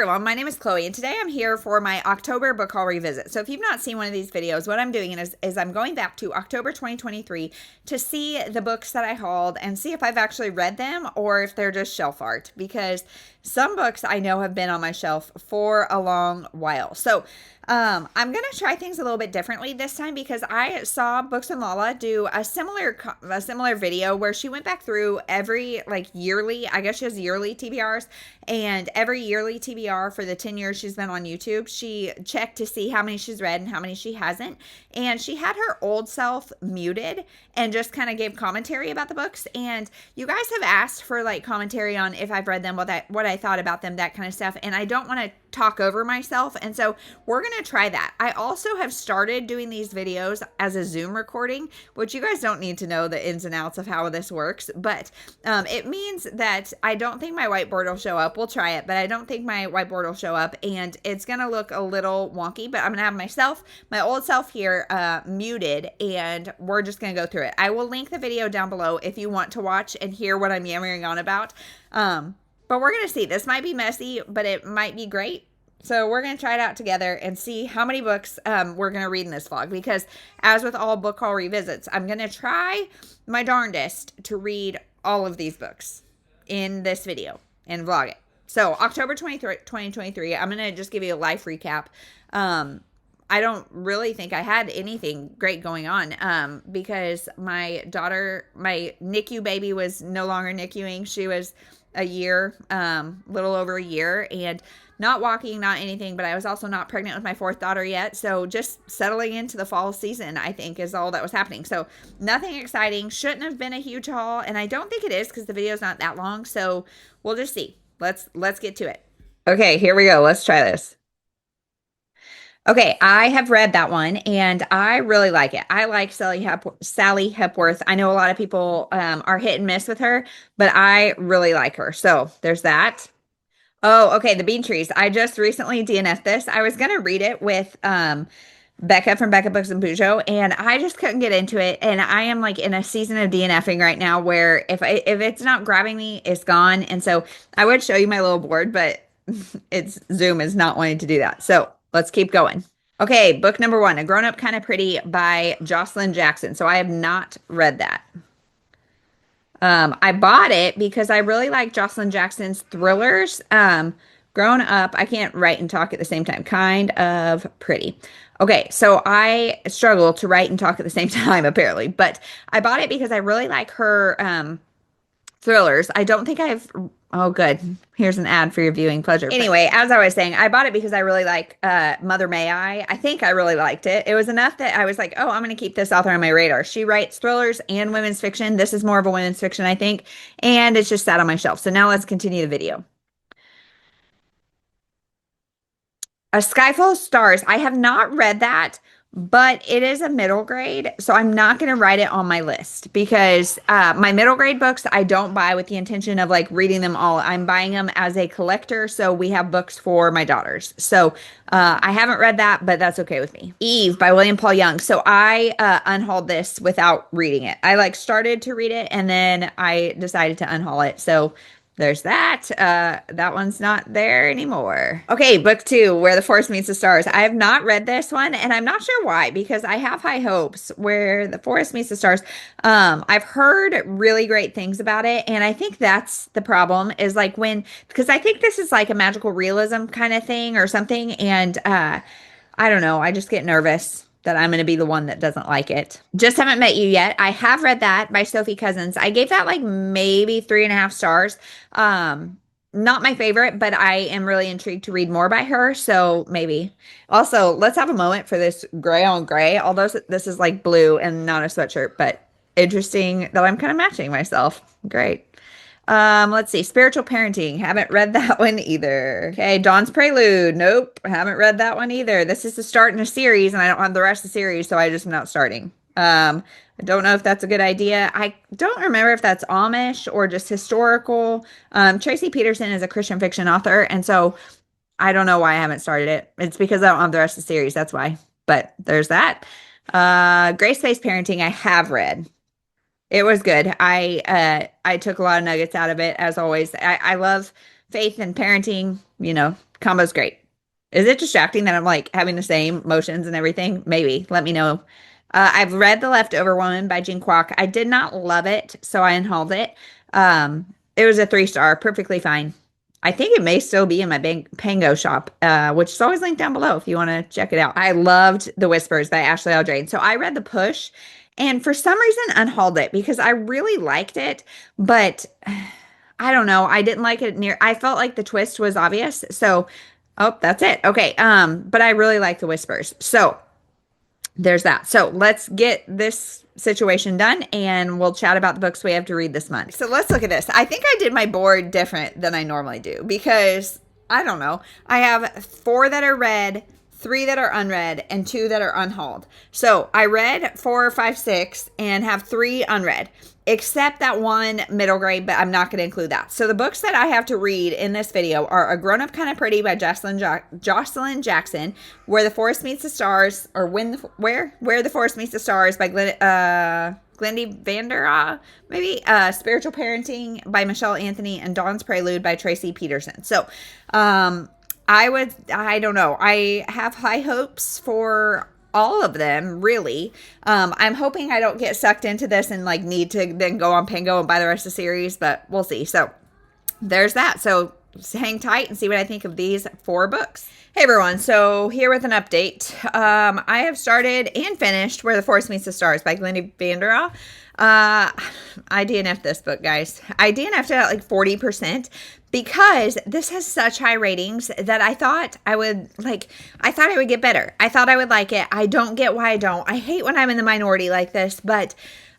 everyone, my name is Chloe, and today I'm here for my October book haul revisit. So if you've not seen one of these videos, what I'm doing is I'm going back to October 2023 to see the books that I hauled and see if I've actually read them or if they're just shelf art, because some books I know have been on my shelf for a long while. So I'm going to try things a little bit differently this time because I saw Books and Lala do a similar video where she went back through every yearly, I guess she has yearly TBRs, and every yearly TBR for the 10 years she's been on YouTube, she checked to see how many she's read and how many she hasn't. And she had her old self muted and just kind of gave commentary about the books. And you guys have asked for commentary on if I've read them, what I thought about them, that kind of stuff. And I don't want to talk over myself, and so we're gonna try that. I also have started doing these videos as a Zoom recording, which you guys don't need to know the ins and outs of how this works, but it means that I don't think my whiteboard will show up. We'll try it, but I don't think my whiteboard will show up, and it's gonna look a little wonky, but I'm gonna have my old self here muted, and we're just gonna go through it. I will link the video down below if you want to watch and hear what I'm yammering on about. But we're going to see. This might be messy, but it might be great. So we're going to try it out together and see how many books we're going to read in this vlog. Because as with all book haul revisits, I'm going to try my darndest to read all of these books in this video and vlog it. So October 2023, I'm going to just give you a life recap. I don't really think I had anything great going on because my daughter, my NICU baby, was no longer NICUing. She was a year, little over a year, and not walking, not anything, but I was also not pregnant with my fourth daughter yet. So just settling into the fall season, I think, is all that was happening. So nothing exciting. Shouldn't have been a huge haul, and I don't think it is because the video's not that long. So we'll just see. Let's get to it. Okay, here we go. Let's try this. Okay, I have read that one, and I really like it. I like Sally Hepworth. I know a lot of people are hit and miss with her, but I really like her. So there's that. Oh, okay, The Bean Trees. I just recently DNF'd this. I was going to read it with Becca from Becca Books and Bujo, and I just couldn't get into it. And I am in a season of DNFing right now where if it's not grabbing me, it's gone. And so I would show you my little board, but Zoom is not wanting to do that. So let's keep going. Okay, book number 1, A Grown Up Kind of Pretty by Jocelyn Jackson. So I have not read that. I bought it because I really like Jocelyn Jackson's thrillers. Grown Up, I can't write and talk at the same time. Kind of Pretty. Okay, so I struggle to write and talk at the same time, apparently. But I bought it because I really like her thrillers. I don't think I've... Oh, good. Here's an ad for your viewing pleasure. Anyway, as I was saying, I bought it because I really like Mother May I. I think I really liked it. It was enough that I was like, oh, I'm going to keep this author on my radar. She writes thrillers and women's fiction. This is more of a women's fiction, I think. And it's just sat on my shelf. So now let's continue the video. A Sky Full of Stars. I have not read that, but it is a middle grade, so I'm not going to write it on my list because my middle grade books I don't buy with the intention of reading them all. I'm buying them as a collector, so we have books for my daughters. So I haven't read that, but that's okay with me. Eve by William Paul Young. So I unhauled this without reading it. I started to read it, and then I decided to unhaul it. So there's that. That one's not there anymore. Okay, book 2, Where the Forest Meets the Stars. I have not read this one, and I'm not sure why, because I have high hopes. Where the Forest Meets the Stars. I've heard really great things about it, and I think that's the problem, is because I think this is a magical realism kind of thing or something, and I don't know, I just get nervous that I'm going to be the one that doesn't like it. Just Haven't Met You Yet. I have read that by Sophie Cousins. I gave that maybe 3.5 stars. Not my favorite, but I am really intrigued to read more by her. So maybe. Also, let's have a moment for this gray on gray. Although this is blue and not a sweatshirt, but interesting that I'm kind of matching myself. Great. Let's see. Spiritual Parenting. Haven't read that one either. Okay. Dawn's Prelude. Nope. Haven't read that one either. This is the start in a series, and I don't have the rest of the series, so I just am not starting. I don't know if that's a good idea. I don't remember if that's Amish or just historical. Tracy Peterson is a Christian fiction author, and so I don't know why I haven't started it. It's because I don't have the rest of the series. That's why. But there's that. Grace-Based Parenting I have read. It was good. I took a lot of nuggets out of it, as always. I love faith and parenting, combo's great. Is it distracting that I'm like having the same motions and everything? Maybe. Let me know. I've read The Leftover Woman by Jean Kwok. I did not love it, so I unhauled it. It was a 3-star, perfectly fine. I think it may still be in my Pango shop, which is always linked down below if you want to check it out. I loved The Whispers by Ashley Aldrain. So I read The Push, and for some reason unhauled it because I really liked it, but I don't know. I didn't like it I felt like the twist was obvious. So, oh, that's it. Okay. But I really like The Whispers. So there's that. So let's get this situation done and we'll chat about the books we have to read this month. So let's look at this. I think I did my board different than I normally do because I don't know. I have 4 that are read, 3 that are unread, and 2 that are unhauled. So I read 4, 5, 6 and have 3 unread, except that one middle grade, but I'm not going to include that. So the books that I have to read in this video are A Grown Up Kind of Pretty by Jocelyn Jackson, Where the Forest Meets the Stars, or Where the Forest Meets the Stars by Glendy Vander, maybe, Spiritual Parenting by Michelle Anthony, and Dawn's Prelude by Tracy Peterson. So, I don't know. I have high hopes for all of them, really. I'm hoping I don't get sucked into this and like need to then go on Pango and buy the rest of the series, but we'll see. So there's that. So hang tight and see what I think of these 4 books. Hey everyone, so here with an update. I have started and finished Where the Forest Meets the Stars by Glendy Vander. I DNF'd this book, guys. I DNF'd it at like 40% because this has such high ratings that I thought I would get better. I thought I would like it. I don't get why I don't. I hate when I'm in the minority like this, but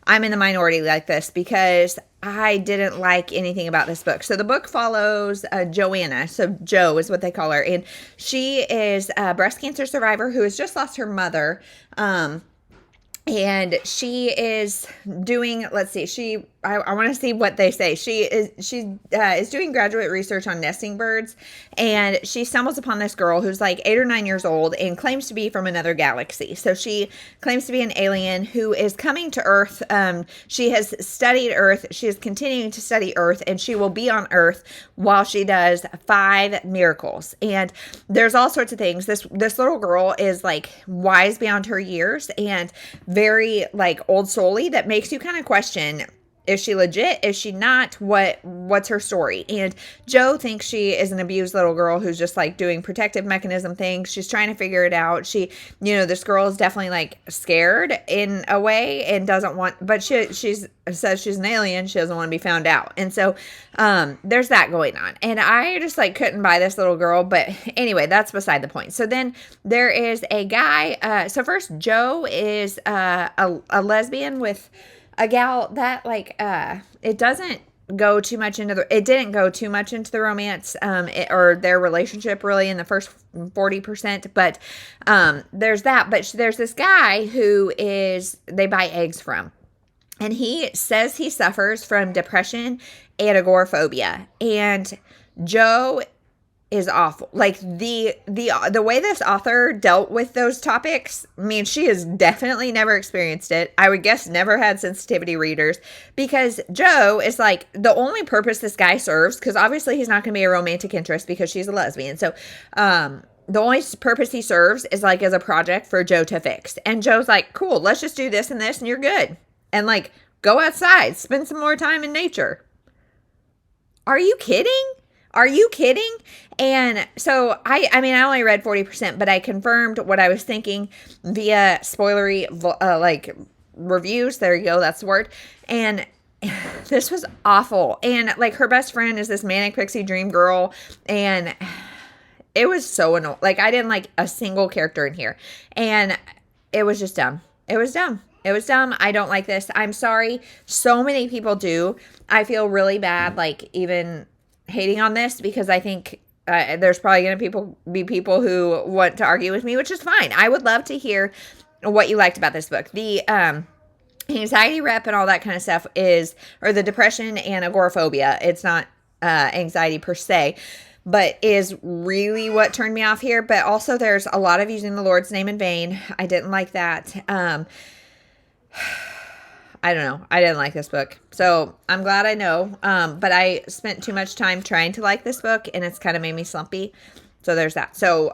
I'm in the minority like this because I didn't like anything about this book. So the book follows Joanna. So Jo is what they call her. And she is a breast cancer survivor who has just lost her mother. And she is doing, let's see, I want to see what they say. She is doing graduate research on nesting birds, and she stumbles upon this girl who's like 8 or 9 years old and claims to be from another galaxy. So she claims to be an alien who is coming to Earth. She has studied Earth. She is continuing to study Earth, and she will be on Earth while she does 5 miracles. And there's all sorts of things. This little girl is like wise beyond her years and very like old soul-y that makes you kind of question, is she legit? Is she not? What's her story? And Jo thinks she is an abused little girl who's just like doing protective mechanism things. She's trying to figure it out. This girl is definitely like scared in a way and doesn't want, but she says she's an alien. She doesn't want to be found out. And so, there's that going on. And I just like couldn't buy this little girl. But anyway, that's beside the point. So then there is a guy. So first Jo is, a lesbian with a gal that like it didn't go too much into the romance or their relationship really in the first 40%, but there's that. But there's this guy who they buy eggs from, and he says he suffers from depression and agoraphobia, and Jo is awful. Like the way this author dealt with those topics, I mean, she has definitely never experienced it. I would guess never had sensitivity readers, because Jo is like the only purpose this guy serves, because obviously he's not going to be a romantic interest because she's a lesbian. So the only purpose he serves is like as a project for Jo to fix. And Jo's like, cool, let's just do this and this and you're good. And like go outside, spend some more time in nature. Are you kidding? Are you kidding? And so I only read 40%, but I confirmed what I was thinking via spoilery, like reviews. There you go. That's the word. And this was awful. And like her best friend is this manic pixie dream girl. And it was so annoying. Like I didn't like a single character in here, and it was just dumb. It was dumb. It was dumb. I don't like this. I'm sorry. So many people do. I feel really bad, like even hating on this, because I think there's probably going to be people who want to argue with me, which is fine. I would love to hear what you liked about this book. The anxiety rep and all that kind of stuff or the depression and agoraphobia. It's not anxiety per se, but is really what turned me off here. But also there's a lot of using the Lord's name in vain. I didn't like that. I don't know. I didn't like this book. So I'm glad I know. But I spent too much time trying to like this book, and it's kind of made me slumpy. So there's that. So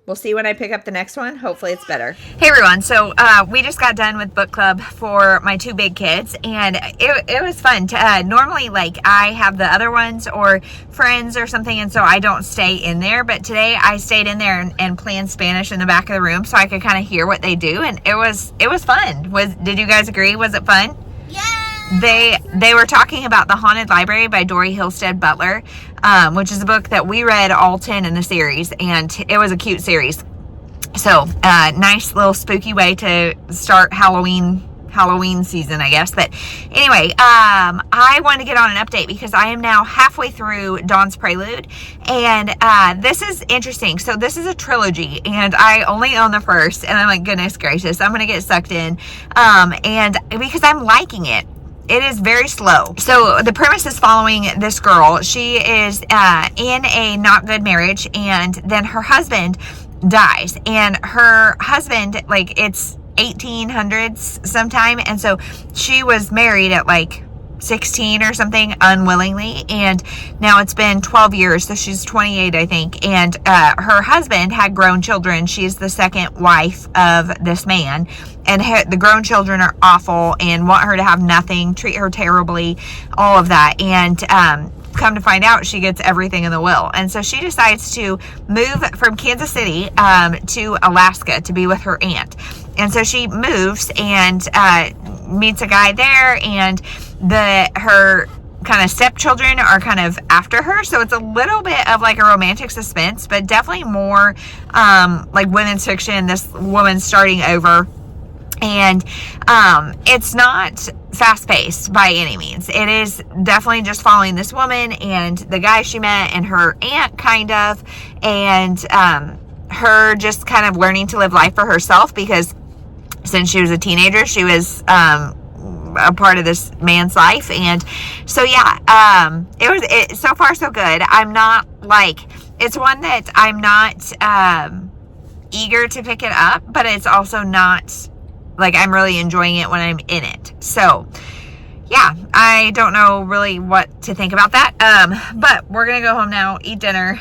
we'll see when I pick up the next one. Hopefully it's better. Hey everyone. So we just got done with book club for my 2 big kids, and it was fun. Normally, like, I have the other ones or friends or something, and so I don't stay in there. But today I stayed in there and planned Spanish in the back of the room so I could kind of hear what they do, and it was fun. Did you guys agree? Was it fun? They were talking about The Haunted Library by Dory Hillstead Butler, which is a book that we read all 10 in the series, and it was a cute series. So, nice little spooky way to start Halloween season, I guess. But anyway, I wanted to get on an update because I am now halfway through Dawn's Prelude, and this is interesting. So this is a trilogy, and I only own the first, and I'm like, goodness gracious, I'm gonna get sucked in, and because I'm liking it. It is very slow. So the premise is following this girl. She is in a not good marriage, and then her husband dies, and her husband, like, it's 1800s sometime, and so she was married at like 16 or something unwillingly, and now it's been 12 years, so she's 28, I think, and her husband had grown children. She's the second wife of this man, and the grown children are awful and want her to have nothing, treat her terribly, all of that, and come to find out, she gets everything in the will. And so she decides to move from Kansas City to Alaska to be with her aunt. And so she moves and meets a guy there, and her kind of stepchildren are kind of after her. So it's a little bit of like a romantic suspense, but definitely more like women's fiction, this woman starting over. And it's not fast-paced by any means. It is definitely just following this woman and the guy she met and her aunt, kind of, and her just kind of learning to live life for herself, because since she was a teenager, she was a part of this man's life. And so yeah, it so far so good. I'm not like, it's one that I'm not eager to pick it up, but it's also not like I'm really enjoying it when I'm in it. So yeah, I don't know really what to think about that. But we're gonna go home now, eat dinner.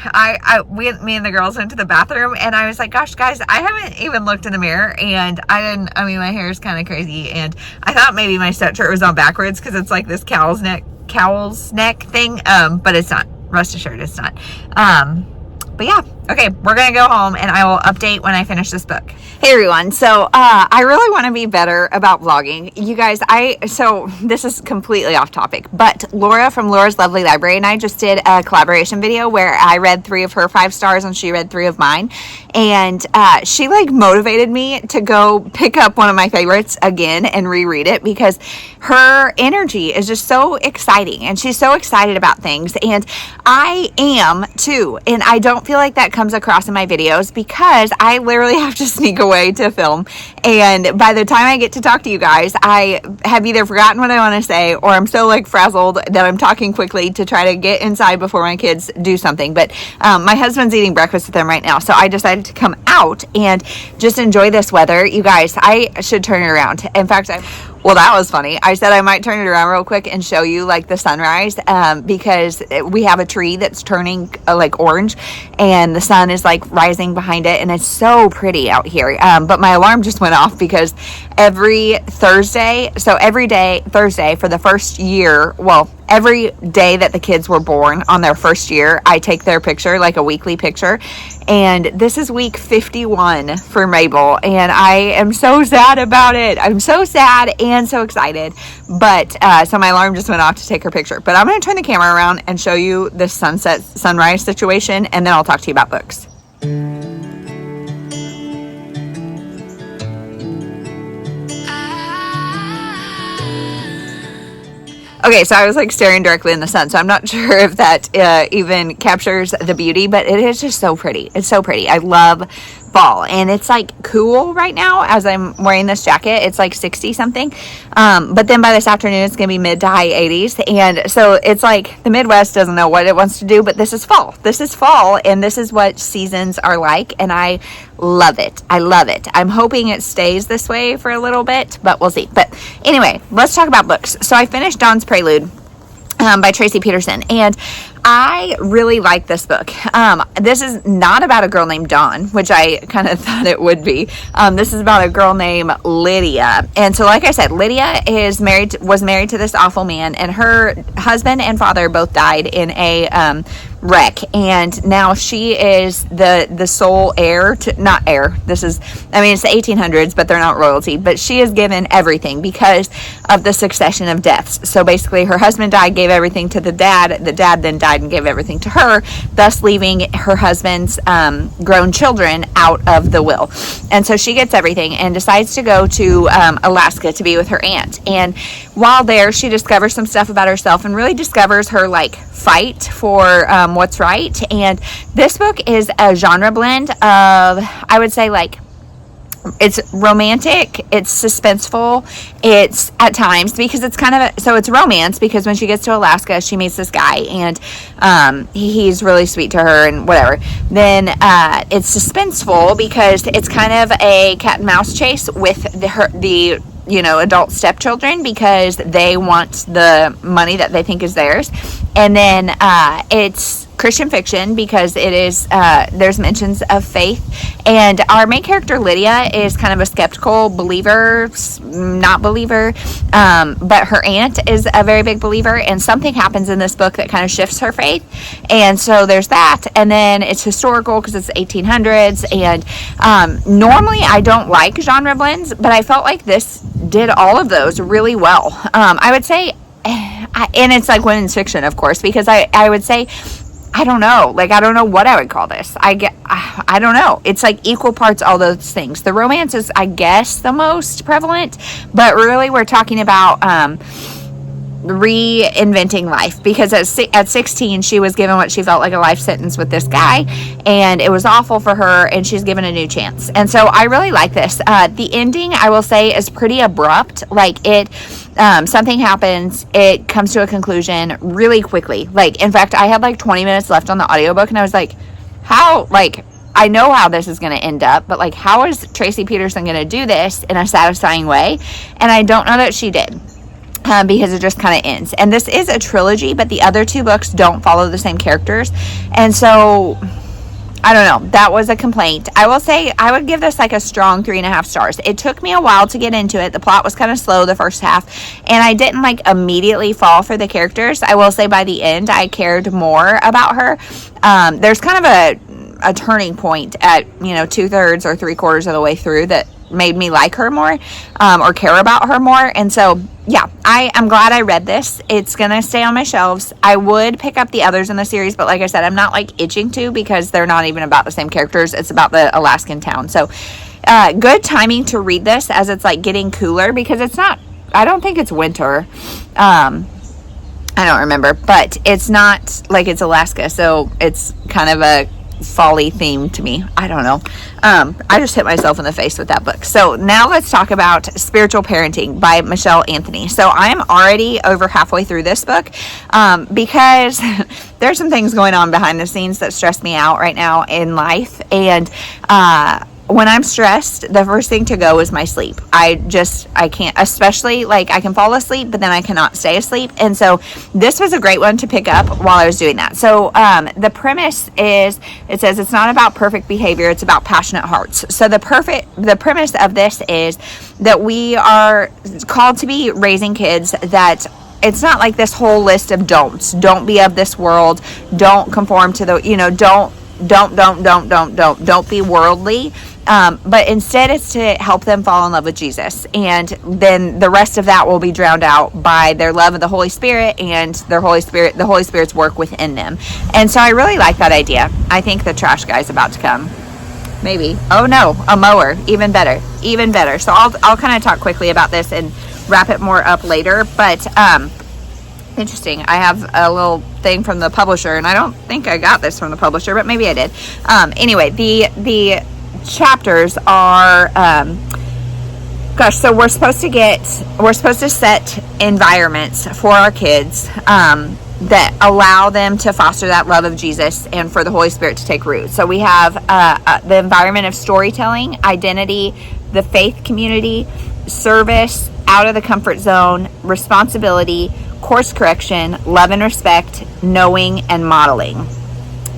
Me and the girls went to the bathroom, and I was like, gosh, guys, I haven't even looked in the mirror, and my hair is kind of crazy, and I thought maybe my sweatshirt was on backwards because it's like this cowl's neck thing, but it's not. Rest assured, it's not. But yeah, okay, we're gonna go home, and I will update when I finish this book. Hey everyone, so I really want to be better about vlogging. You guys, so this is completely off topic, but Laura from Laura's Lovely Library and I just did a collaboration video where I read 3 of her 5 stars and she read 3 of mine, and she like motivated me to go pick up one of my favorites again and reread it, because her energy is just so exciting, and she's so excited about things, and I am too, and I don't feel like that comes across in my videos because I literally have to sneak away to film, and by the time I get to talk to you guys, I have either forgotten what I want to say, or I'm so like frazzled that I'm talking quickly to try to get inside before my kids do something. But my husband's eating breakfast with them right now, so I decided to come out and just enjoy this weather. You guys, I should turn it around. In fact, well, that was funny. I said I might turn it around real quick and show you like the sunrise, because we have a tree that's turning like orange, and the sun is like rising behind it, and it's so pretty out here. But my alarm just went off because every Thursday, so every day, Thursday for the first year, well, every day that the kids were born on their first year, I take their picture, like a weekly picture. And this is week 51 for Mabel, and I am so sad about it. I'm so sad and so excited. But so my alarm just went off to take her picture. But I'm going to turn the camera around and show you this sunrise situation, and then I'll talk to you about books. Okay, so I was like staring directly in the sun, so I'm not sure if that even captures the beauty, but it is just so pretty. It's so pretty. I love fall, and it's like cool right now as I'm wearing this jacket. It's like 60 something, but then by this afternoon it's gonna be mid to high 80s, and so it's like the Midwest doesn't know what it wants to do, but this is fall, and this is what seasons are like, and I love it. I'm hoping it stays this way for a little bit, but we'll see. But anyway, let's talk about books. So I finished Dawn's Prelude by Tracy Peterson, and I really like this book. This is not about a girl named Dawn, which I kind of thought it would be. This is about a girl named Lydia. And so, like I said, Lydia was married to this awful man, and her husband and father both died in a wreck, and now she is the sole heir to, not heir, this is, I mean, it's the 1800s, but they're not royalty, but she is given everything because of the succession of deaths. So basically her husband died, gave everything to the dad then died and gave everything to her, thus leaving her husband's grown children out of the will. And so she gets everything and decides to go to Alaska to be with her aunt, and while there she discovers some stuff about herself and really discovers her like fight for what's right. And this book is a genre blend of, I would say, like, it's romantic, it's suspenseful, it's at times, because it's kind of so it's romance, because when she gets to Alaska she meets this guy, and he's really sweet to her and whatever. Then it's suspenseful because it's kind of a cat and mouse chase with the adult stepchildren, because they want the money that they think is theirs. And then it's Christian fiction because it is there's mentions of faith, and our main character Lydia is kind of a skeptical believer, not believer, but her aunt is a very big believer, and something happens in this book that kind of shifts her faith. And so there's that, and then it's historical because it's 1800s, and normally I don't like genre blends, but I felt like this did all of those really well. I would say, and it's like women's fiction, of course, because I would say, I don't know what I would call this. I don't know. It's like equal parts all those things. The romance is, I guess, the most prevalent, but really we're talking about reinventing life, because at 16 she was given what she felt like a life sentence with this guy, and it was awful for her, and she's given a new chance. And so I really like this. The ending, I will say, is pretty abrupt. Like, it something happens, it comes to a conclusion really quickly. Like, in fact, I had like 20 minutes left on the audiobook, and I was like, how, like, I know how this is going to end up, but like, how is Tracy Peterson going to do this in a satisfying way? And I don't know that she did. Because it just kind of ends. And this is a trilogy, but the other two books don't follow the same characters. And so, I don't know. That was a complaint. I will say I would give this like a strong 3.5 stars. It took me a while to get into it. The plot was kind of slow the first half, and I didn't like immediately fall for the characters. I will say by the end I cared more about her. There's kind of a turning point at 2/3 or 3/4 of the way through that made me like her more, or care about her more. And so yeah, I'm glad I read this. It's gonna stay on my shelves. I would pick up the others in the series, but like I said, I'm not like itching to, because they're not even about the same characters. It's about the Alaskan town. So good timing to read this as it's like getting cooler, because it's not, I don't think it's winter. I don't remember, but it's not like it's Alaska, so it's kind of a fall-y theme to me. I don't know. I just hit myself in the face with that book. So now let's talk about Spiritual Parenting by Michelle Anthony. So I'm already over halfway through this book, because there's some things going on behind the scenes that stress me out right now in life. And when I'm stressed, the first thing to go is my sleep. I can't, especially like I can fall asleep, but then I cannot stay asleep. And so this was a great one to pick up while I was doing that. So the premise is, it says it's not about perfect behavior, it's about passionate hearts. So the premise of this is that we are called to be raising kids that, it's not like this whole list of don'ts. Don't be of this world. Don't conform to the, don't be worldly. But instead it's to help them fall in love with Jesus, and then the rest of that will be drowned out by their love of the Holy Spirit and the Holy Spirit's work within them. And so I really like that idea. I think the trash guy's about to come. Maybe. Oh no, a mower. Even better. So I'll kind of talk quickly about this and wrap it more up later. But interesting. I have a little thing from the publisher, and I don't think I got this from the publisher, but maybe I did. Anyway, the chapters are, so we're supposed to set environments for our kids that allow them to foster that love of Jesus and for the Holy Spirit to take root. So we have the environment of storytelling, identity, the faith community, service, out of the comfort zone, responsibility, course correction, love and respect, knowing, and modeling.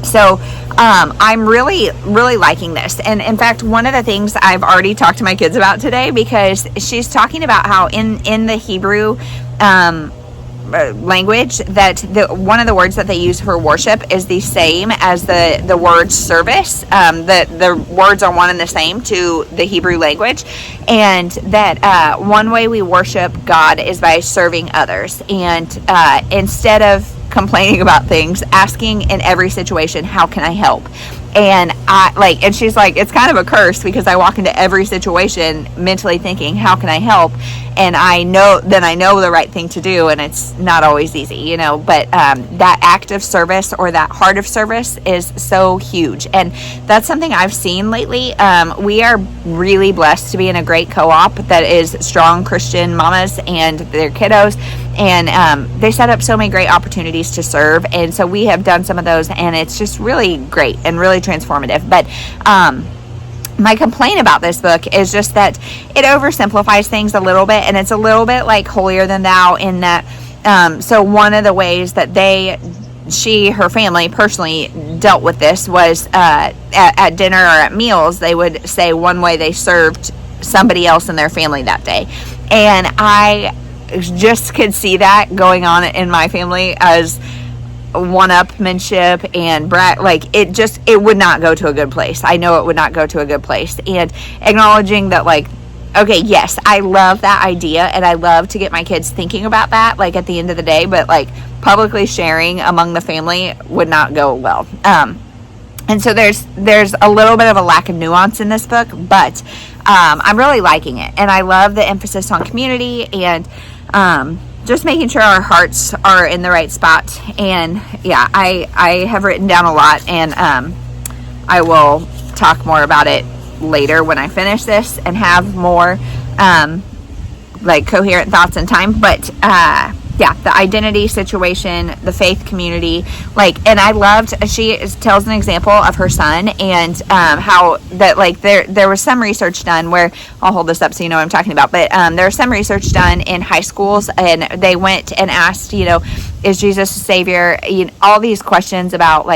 So I'm really liking this. And in fact, one of the things I've already talked to my kids about today, because she's talking about how in the Hebrew language that one of the words that they use for worship is the same as the word service. The words are one and the same to the Hebrew language, and that one way we worship God is by serving others, and instead of complaining about things, asking in every situation, how can I help? And and she's like, it's kind of a curse because I walk into every situation mentally thinking, how can I help? And I know the right thing to do, and it's not always easy, but that act of service or that heart of service is so huge. And that's something I've seen lately. We are really blessed to be in a great co-op that is strong Christian mamas and their kiddos, and they set up so many great opportunities to serve. And so we have done some of those, and it's just really great and really transformative. But my complaint about this book is just that it oversimplifies things a little bit, and it's a little bit like holier than thou in that. So one of the ways that her family personally dealt with this was at dinner or at meals, they would say one way they served somebody else in their family that day. And I just could see that going on in my family as one-upmanship and it would not go to a good place. I know it would not go to a good place. And acknowledging that, okay, yes, I love that idea, and I love to get my kids thinking about that, at the end of the day, but publicly sharing among the family would not go well. And so there's a little bit of a lack of nuance in this book, but I'm really liking it, and I love the emphasis on community and just making sure our hearts are in the right spot. And yeah, I have written down a lot, and I will talk more about it later when I finish this and have more coherent thoughts and time. But yeah, the identity situation, the faith community, and I loved, she tells an example of her son, and how that there was some research done where, I'll hold this up so you know what I'm talking about, but there was some research done in high schools, and they went and asked, is Jesus a savior? All these questions about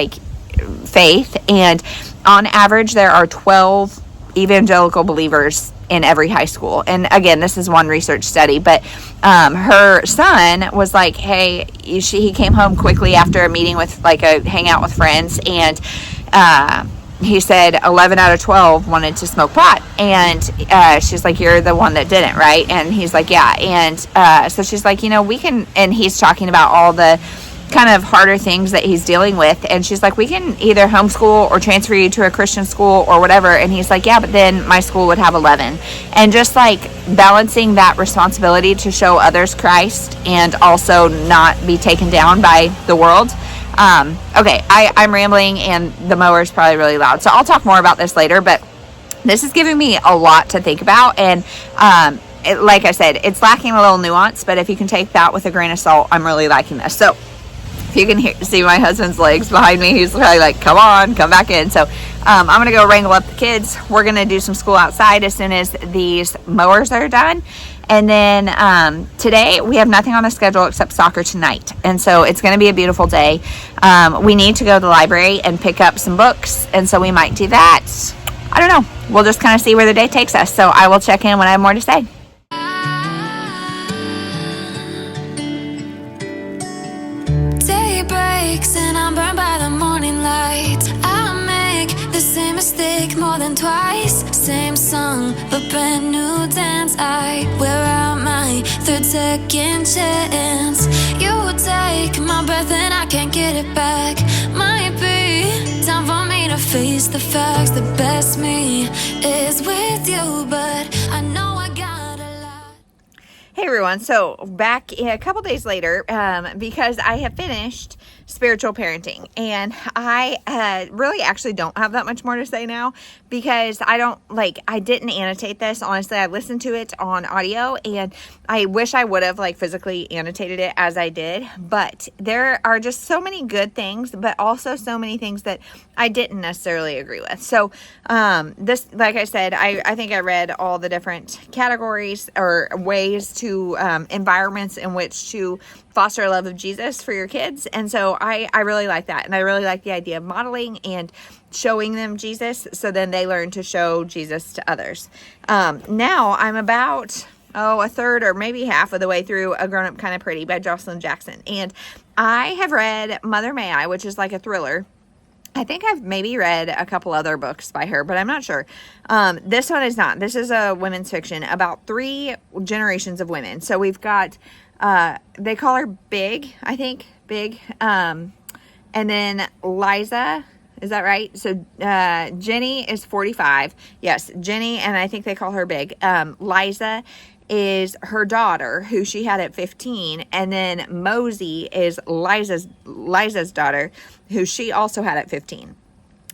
faith, and on average there are 12 evangelical believers in every high school. And again, this is one research study, but her son was like, hey, he came home quickly after a meeting with a hangout with friends, and he said 11 out of 12 wanted to smoke pot. And she's like, you're the one that didn't, right? And he's like, yeah. And so she's like, we can, and he's talking about all the kind of harder things that he's dealing with, and she's like, we can either homeschool or transfer you to a Christian school or whatever. And he's like, yeah, but then my school would have 11. And just balancing that responsibility to show others Christ and also not be taken down by the world. Okay, I'm rambling, and the mower is probably really loud, so I'll talk more about this later, but this is giving me a lot to think about. And like I said, it's lacking a little nuance, but if you can take that with a grain of salt, I'm really liking this. So if you can see my husband's legs behind me, he's probably like, come on, come back in. So I'm going to go wrangle up the kids. We're going to do some school outside as soon as these mowers are done. And then today we have nothing on the schedule except soccer tonight. And so it's going to be a beautiful day. We need to go to the library and pick up some books. And so we might do that. I don't know. We'll just kind of see where the day takes us. So I will check in when I have more to say. And I'm burned by the morning light. I make the same mistake more than twice. Same song, but brand new dance. I wear out my third second chance. You take my breath and I can't get it back. Might be time for me to face the facts. The best me is with you, but I know I got a lot. Hey everyone, so back a couple days later, because I have finished spiritual parenting. And I really actually don't have that much more to say now, because I didn't annotate this. Honestly, I listened to it on audio, and I wish I would have physically annotated it as I did. But there are just so many good things, but also so many things that I didn't necessarily agree with. So this, like I said, I think I read all the different categories or ways to environments in which to foster a love of Jesus for your kids. And so I really like that. And I really like the idea of modeling and showing them Jesus, so then they learn to show Jesus to others. Now I'm about a third or maybe half of the way through A Grown Up Kind of Pretty by Jocelyn Jackson. And I have read Mother May I, which is like a thriller. I think I've maybe read a couple other books by her, but I'm not sure. This one is not. This is a women's fiction about 3 generations of women. So we've got, they call her Big, I think. Big. And then Liza. Is that right? So Jenny is 45. Yes, Jenny, and I think they call her Big. Liza is her daughter, who she had at 15, and then Mosey is Liza's daughter, who she also had at 15.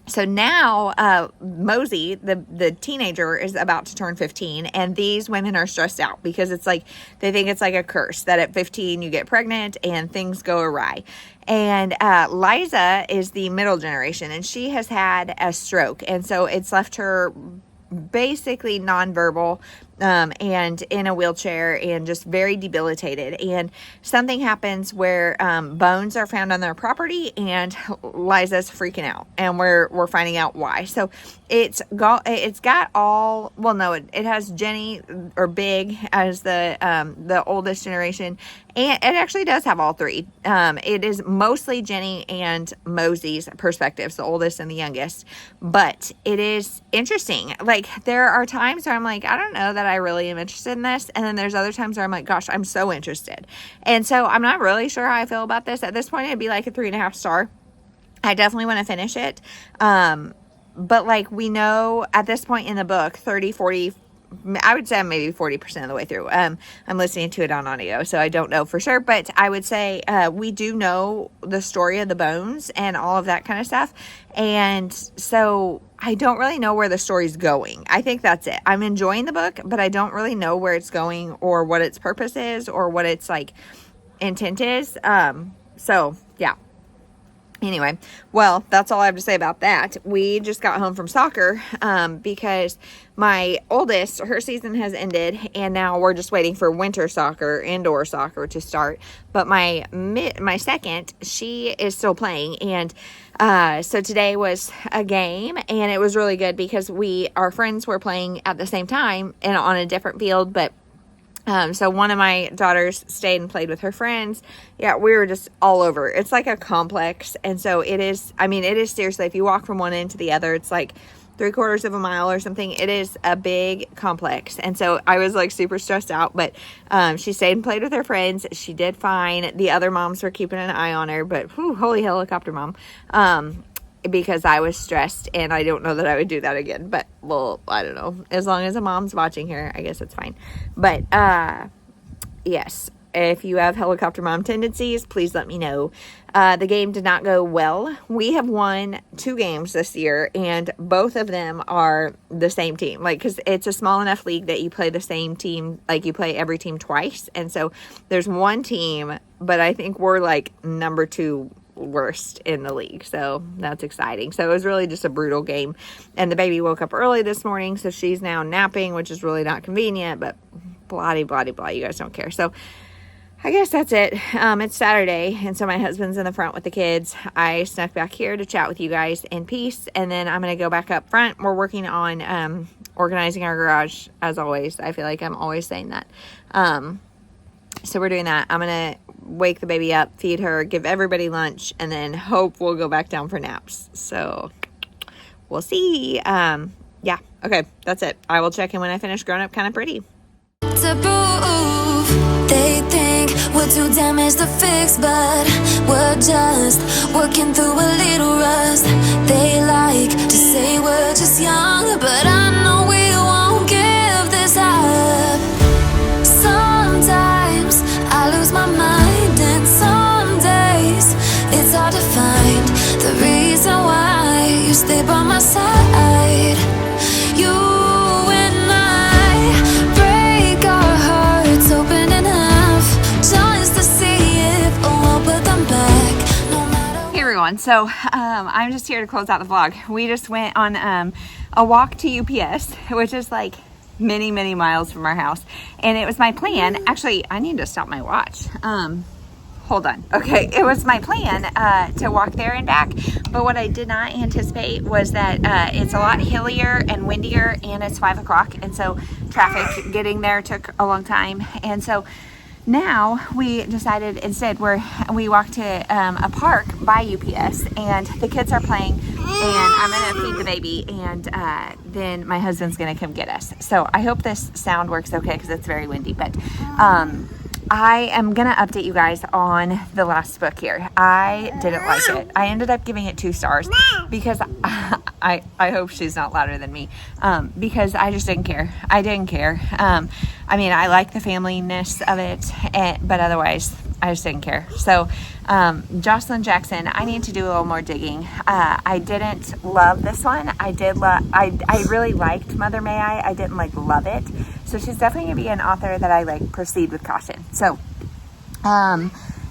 So now Mosey, the teenager, is about to turn 15, and these women are stressed out because it's like they think it's like a curse that at 15 you get pregnant and things go awry. And Liza is the middle generation, and she has had a stroke, and so it's left her basically nonverbal and in a wheelchair and just very debilitated. And something happens where bones are found on their property, and Liza's freaking out, and we're finding out why. So it has Jenny or Big as the oldest generation, and it actually does have all 3. It is mostly Jenny and Mosey's perspectives, the oldest and the youngest, but it is interesting. Like, there are times where I'm like, I don't know that I really am interested in this, and then there's other times where I'm like, gosh, I'm so interested. And so I'm not really sure how I feel about this. At this point, it'd be like a 3.5 star. I definitely want to finish it. But like, we know at this point in the book, 40, I would say I'm maybe 40% of the way through. I'm listening to it on audio, so I don't know for sure, but I would say we do know the story of the bones and all of that kind of stuff. And so I don't really know where the story's going. I think that's it. I'm enjoying the book, but I don't really know where it's going or what its purpose is or what its intent is. So yeah. Anyway, well, that's all I have to say about that. We just got home from soccer because my oldest, her season has ended, and now we're just waiting for winter soccer, indoor soccer to start. But my second, she is still playing, and so today was a game, and it was really good because our friends were playing at the same time and on a different field, but so one of my daughters stayed and played with her friends. Yeah, we were just all over. It's like a complex. And so it is seriously, if you walk from one end to the other, it's like 3/4 of a mile or something. It is a big complex. And so I was super stressed out, but she stayed and played with her friends. She did fine. The other moms were keeping an eye on her, but holy helicopter mom. Because I was stressed, and I don't know that I would do that again, but well, I don't know. As long as a mom's watching her, I guess it's fine. But yes, if you have helicopter mom tendencies, please let me know. The game did not go well. We have won 2 games this year, and both of them are the same team. Because it's a small enough league that you play the same team, you play every team twice. And so there's one team, but I think we're number 2 worst in the league, so that's exciting. So it was really just a brutal game, and the baby woke up early this morning, so she's now napping, which is really not convenient, but blah blah blah, you guys don't care. So I guess that's it. It's Saturday, and so my husband's in the front with the kids. I snuck back here to chat with you guys in peace, and then I'm gonna go back up front. We're working on organizing our garage, as always. I feel like I'm always saying that. So we're doing that. I'm gonna wake the baby up, feed her, give everybody lunch, and then hope we'll go back down for naps. So we'll see. Yeah, okay, that's it. I will check in when I finish Grown Up Kind of Pretty. To prove they think we're too damaged to fix, but we're just working through a little rust. They like to say we're just young, but I know we won't give this up. Sometimes I lose my mind, and some days it's hard side. You and I break our hearts open enough just to see if we'll put them back. No matter. Hey everyone, so I'm just here to close out the vlog. We just went on a walk to UPS, which is like many miles from our house, and it was my plan. Actually, I need to stop my watch. Hold on. Okay, it was my plan to walk there and back, but what I did not anticipate was that it's a lot hillier and windier, and it's 5 o'clock, and so traffic getting there took a long time. And so now we decided instead we walked to a park by UPS, and the kids are playing, and I'm gonna feed the baby, and then my husband's gonna come get us. So I hope this sound works okay because it's very windy, but I am gonna update you guys on the last book here. I didn't like it. I ended up giving it 2 stars because I hope she's not louder than me, because I just didn't care. I didn't care. I mean, I like the familyness of it, but otherwise I just didn't care. So Jocelyn Jackson, I need to do a little more digging. I didn't love this one. I really liked Mother May I didn't like love it. So she's definitely gonna be an author that I like proceed with caution. So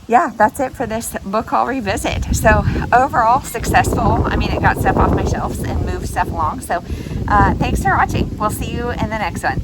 yeah, that's it for this book haul revisit. So overall successful. I mean, it got stuff off my shelves and moved stuff along. So thanks for watching. We'll see you in the next one.